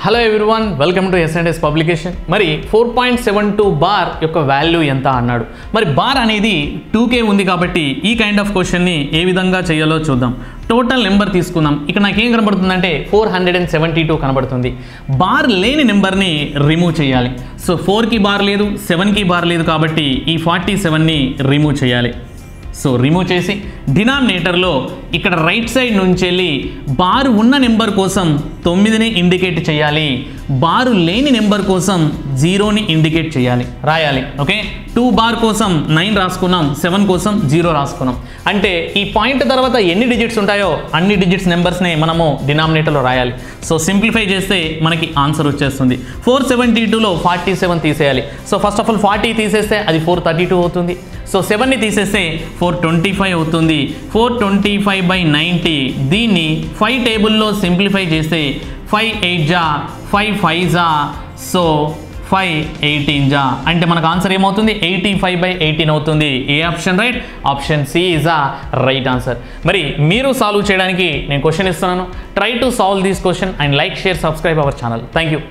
Hello everyone, welcome to S&S publication. మరి 4.72 bar యొక్క value ఎంత అన్నాడు. మరి బార్ అనేది 2K ఉంది కాబట్టి ఈ కైండ్ ఆఫ్ క్వశ్చన్ని ఏ విధంగా చేయాలో చూద్దాం. టోటల్ నెంబర్ తీసుకుందాం. ఇక్కడ నాకు ఏం కనబడుతుందంటే 472 కనబడుతుంది. బార్ లేని నెంబర్ని రిమూవ్ చేయాలి. సో 4కి బార్ లేదు, 7కి బార్ లేదు కాబట్టి ఈ 47ని రిమూవ్ చేయాలి. సో రిమూవ్ చేసి డినామినేటర్లో ఇక్కడ రైట్ సైడ్ నుంచి వెళ్ళి బారు ఉన్న నెంబర్ కోసం 9ని ఇండికేట్ చేయాలి, బారు లేని నెంబర్ కోసం 0ని ఇండికేట్ చేయాలి, రాయాలి. ఓకే, 2 బార్ కోసం 9 రాసుకున్నాం, 7 కోసం 0 రాసుకున్నాం. అంటే ఈ పాయింట్ తర్వాత ఎన్ని డిజిట్స్ ఉంటాయో అన్ని డిజిట్స్ నెంబర్స్ని మనము డినామినేటర్లో రాయాలి. సో సింప్లిఫై చేస్తే మనకి ఆన్సర్ వచ్చేస్తుంది. 472లో 47 తీసేయాలి. సో ఫస్ట్ ఆఫ్ ఆల్ 40 తీసేస్తే అది 432 అవుతుంది. సో 7ని తీసేస్తే 425 అవుతుంది. 425/90 దీన్ని 5 టేబుల్లో సింప్లిఫై చేస్తే 5 8 జా 5 5 జా, సో 5 18 జా, అంటే మనకు ఆన్సర్ ఏమవుతుంది? 85/18 అవుతుంది. ఏ option right? Option C is a right answer. మరి మీరు సాల్వ్ చేయడానికి నేను క్వశ్చన్ ఇస్తున్నాను. Try to solve this question and like, share, subscribe our channel. Thank you.